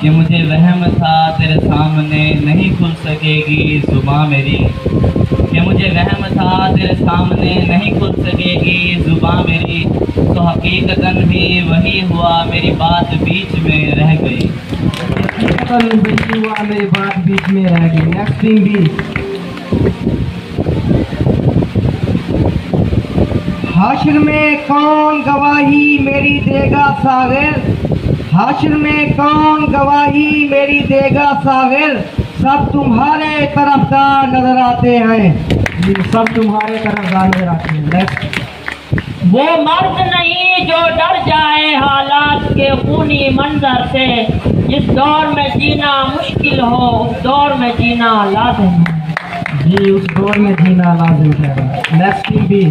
कि मुझे वहम था तेरे सामने नहीं खुल सकेगी जुबां मेरी, कि मुझे वहम था तेरे सामने नहीं खुल सकेगी जुबां मेरी, तो हकीकतन भी वही हुआ मेरी बात बीच में रह गई। हकीकतन वही हुआ मेरी बात बीच में रह गई। नेक्स्ट टीम भी। हाशिर में कौन गवाही मेरी देगा सागिर, हाशिर में कौन गवाही मेरी देगा सागिर, सब तुम्हारे तरफदार नजर आते हैं, सब तुम्हारे तरफदार नजर आते हैं। नेक्स्ट। वो मर्द नहीं जो डर जाए हालात के खूनी मंजर से, जिस दौर में जीना मुश्किल हो उस दौर में जीना लाजिम है। जी, उस दौर में जीना लाजिम है। नेक्स्ट टीम भी।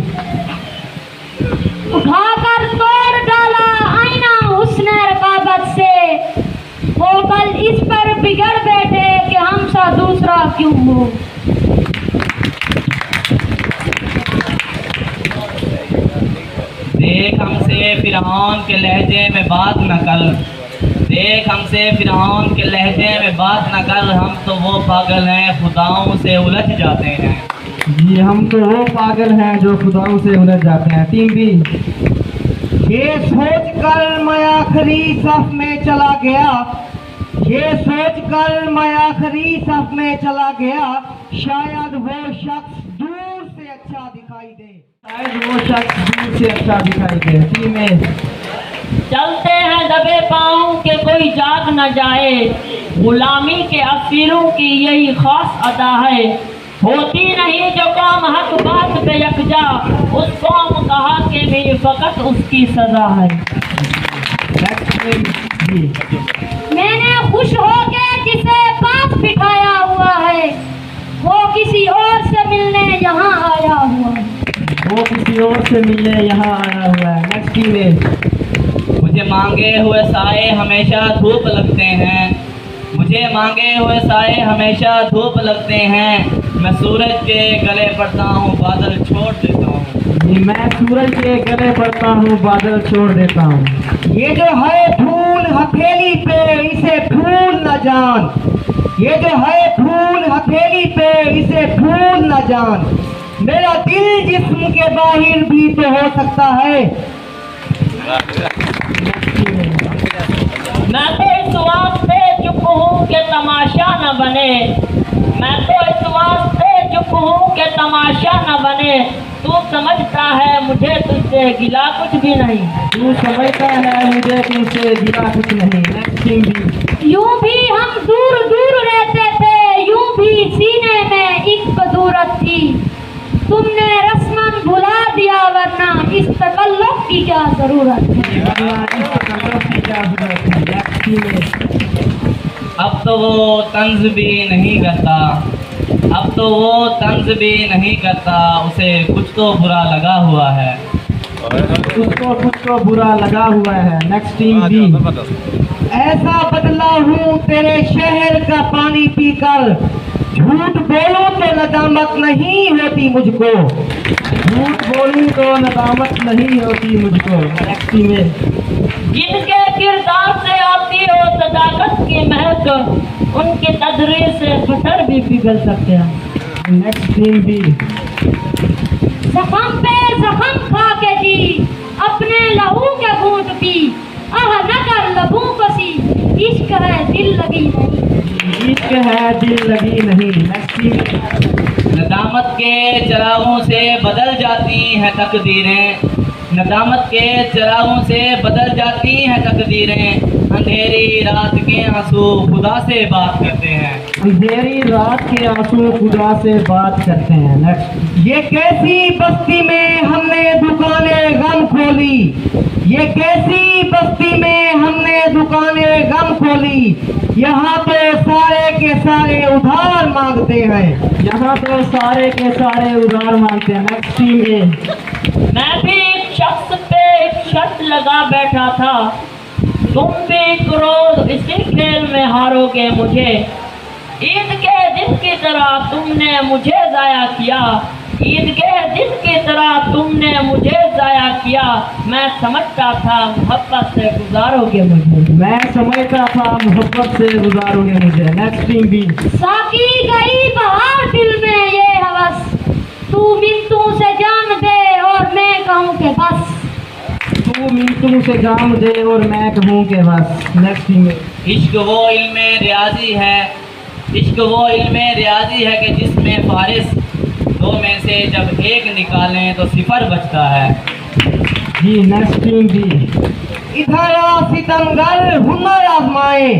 उठाकर तोड़ डाला आईना हुस्न रकाबत से, वो कल इस पर बिगड़ बैठे कि हमसा दूसरा क्यों हो। देख हमसे फिरौन के लहजे में बात न कर, देख हमसे फिरौन के लहजे में बात न कर, हम तो वो पागल हैं खुदाओं से उलझ जाते हैं। जी, हम तो वो पागल हैं जो खुदाओं से उलझ जाते हैं। Team B. ये सोच कर मैं आखिरी सफ में चला गया, ये सोच कर मैं आखिरी सफ में चला गया, शायद वो शख्स दूर से अच्छा दिखाई दे, शायद वो शख्स दूर से अच्छा दिखाई दे। टीम ए। चलते हैं दबे पाँव के कोई जाग न जाए, गुलामी के असीरों की यही खास अदा है, होती नहीं जो कौम हक बात पे यकजा, उस कौम कहा के भी फकत उसकी सजा है। मैंने खुश होके जिसे पास बिठाया हुआ है, वो किसी और से मिलने यहाँ आया हुआ है, वो किसी और से मिलने यहाँ आया हुआ है। नेक्स्ट टीम ए। मुझे मांगे हुए साए हमेशा धूप लगते हैं, मुझे मांगे हुए साए हमेशा धूप लगते हैं, मैं सूरज के गले पड़ता हूँ बादल छोड़ देता हूँ। मैं सूरज के गले पड़ता हूँ बादल छोड़ देता हूँ। ये जो है फूल हथेली पे इसे फूल न जान, ये जो है फूल हथेली पे इसे फूल न जान, मेरा दिल जिस्म के बाहर भी तो हो सकता है। मैं तो इस वास्ते चुप हूँ कि तमाशा न बने, मैं तो इस वास्ते चुप हूँ कि तमाशा न बने, तू समझता है मुझे तुझसे गिला कुछ भी नहीं, तू समझता है मुझे तुझसे गिला कुछ नहीं। नेक्स्ट टीम भी। यूं भी हम दूर दूर रहते थे, यूं भी सीने में एक कदूरत थी, तुमने रस्मन भुला दिया वरना इस तकल्लुफ की क्या जरूरत है। अब तो वो तंज भी नहीं करता, अब तो वो तंज भी नहीं करता, उसे कुछ तो बुरा लगा हुआ है, उसको कुछ तो बुरा लगा हुआ है। Next team B. ऐसा बदला हूँ तेरे शहर का पानी पीकर, झूठ बोलूं तो नदामत नहीं होती मुझको, झूठ बोलूं तो नदामत नहीं होती मुझको। नेक्स्ट टीम ए। जिनके किरदार से आती हो सदाकत की महक, उनके तदरीस से पत्थर भी पिघल सकते हैं। Next team B. जख्म पे जख्म खा के जी, अपने लहू के बूंद पी, आह न कर लबों को सी, इश्क है दिल लगी नहीं, इश्क है दिल लगी नहीं। Next team. नदामत के चरागों से बदल जाती हैं तकदीरें, नदामत के चरागों से बदल जाती हैं तकदीरें, अंधेरी रात के आंसू खुदा से बात करते हैं, अंधेरी रात के आंसू खुदा से बात करते हैं। नेक्स्ट। ये कैसी बस्ती में हमने दुकानें गम खोली, ये कैसी बस्ती में हमने दुकानें गम खोली, यहाँ तो सारे के सारे उधार मांगते हैं, यहाँ तो सारे के सारे उधार मांगते हैं। नेक्स्ट टीम ए। मैं भी एक शख्स पे एक शर्त लगा बैठा था, तुम भी एक रोज इसी खेल में हारोगे मुझे, ईद के दिन की तरह तुमने मुझे जाया किया, ईदगाह दिल की तरह तुमने मुझे जाया किया। मैं समझता था मोहब्बत से गुजारोगे मुझे। मैं समझता था मोहब्बत से गुजारोगे मुझे। Next team B. साकी गई बहार दिल में ये हवस, तू मिनटों से जान दे और मैं कहूँ के बस। तू मिनटों से जाम दे और मैं कहूँ के बस। Next team. इश्क वो इल्मे रियाजी है, इश्क वो इल्मे रियाजी है कि जिसमें फारिस दो में से जब एक निकालें तो सिफर बचता है। जी नेक्स्ट टीम बी। इधर आ सितमगर हुनर आजमाए,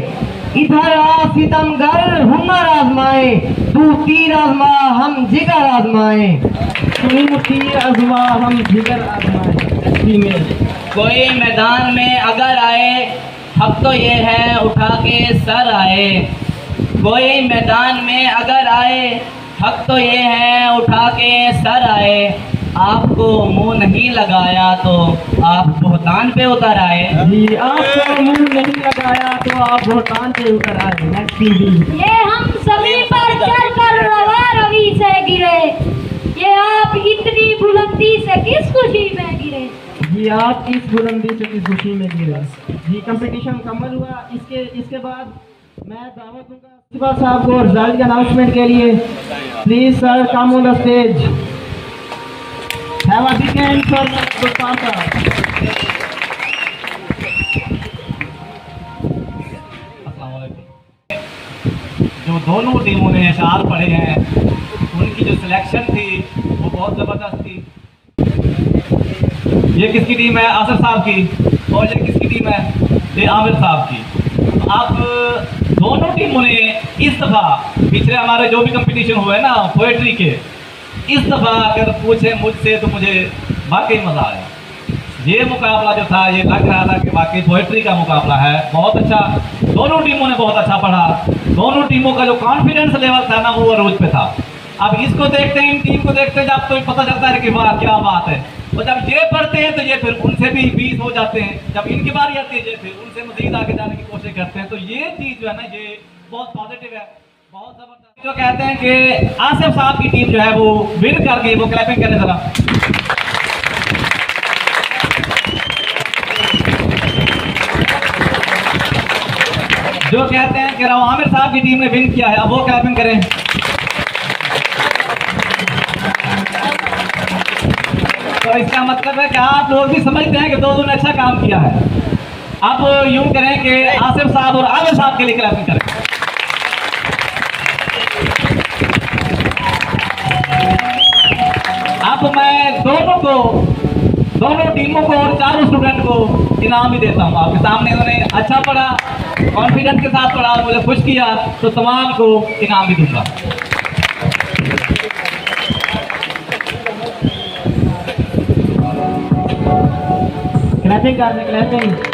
इधर आ सितमगर हुनर आजमाए, तू तीर आजमा हम जिगर आजमाए, तू तीर आजमा हम जिगर आजमाए। Next team. कोई मैदान में अगर आए हक तो ये है उठा के सर आए, कोई मैदान में अगर आए हक तो ये है उठा के सर आए, आपको मुंह नहीं लगाया तो आप बुहतान पे उतर आए। जी आपको मुंह नहीं लगाया तो आप भूटान से उतर आए। Next team B. ये हम सभी पर चढ़ कर रवा रवि से गिरे, ये आप इतनी बुलंदी से किस खुशी में गिरे। जी आप इस बुलंदी से किस खुशी में गिरे। जी कंपटीशन मुकम्मल हुआ। इसके बाद मैं दावत दूंगा प्रिंसिपल साहब को रिजल्ट के अनाउंसमेंट के लिए। Please sir come on the stage. Have a big hand for Gulfam sahab. जो दोनों टीमों ने अशार पढ़े हैं उनकी जो सिलेक्शन थी वो बहुत ज़बरदस्त थी। ये किसकी टीम है? आसिफ साहब की। और ये किसकी टीम है? ये आमिर साहब की। तो आप दोनों टीमों ने इस दफ़ा पिछले हमारे जो भी कंपटीशन हुए ना पोएट्री के, इस दफ़ा अगर पूछे मुझसे तो मुझे वाकई मज़ा आया। ये मुकाबला जो था ये लग रहा था कि वाकई पोएट्री का मुकाबला है। बहुत अच्छा, दोनों टीमों ने बहुत अच्छा पढ़ा। दोनों टीमों का जो कॉन्फिडेंस लेवल था ना वो अरूज पे था। अब इसको देखते हैं, इन टीम को देखते हैं, जब तो पता चलता है कि वाह क्या बात है। और जब ये पढ़ते हैं तो ये फिर उनसे भी 20 हो जाते हैं। जब इनकी बारी आती है ये फिर उनसे मजीद आगे जाने की कोशिश करते हैं। तो ये चीज़ जो है ना ये बहुत पॉजिटिव है, बहुत ज़बरदस्त। जो कहते हैं कि आसिफ साहब की टीम जो है वो विन कर गई, वो क्लैपिंग करें ज़रा। जो कहते हैं कि आमिर साहब की टीम ने विन किया है, अब वो क्लैपिंग करें। तो इसका मतलब है कि आप लोग भी समझते हैं कि दोनों ने अच्छा काम किया है। अब यूं करें कि आसिफ साहब और आमिर साहब के लिए क्लैपिंग करें। अब मैं दोनों टीमों को और चारों स्टूडेंट को इनाम भी देता हूँ। आपके सामने उन्होंने अच्छा पढ़ा, कॉन्फिडेंस के साथ पढ़ा, मुझे खुश किया, तो तमाम को इनाम भी दूंगा। क्लैपिंग कर रहे, क्लैपिंग।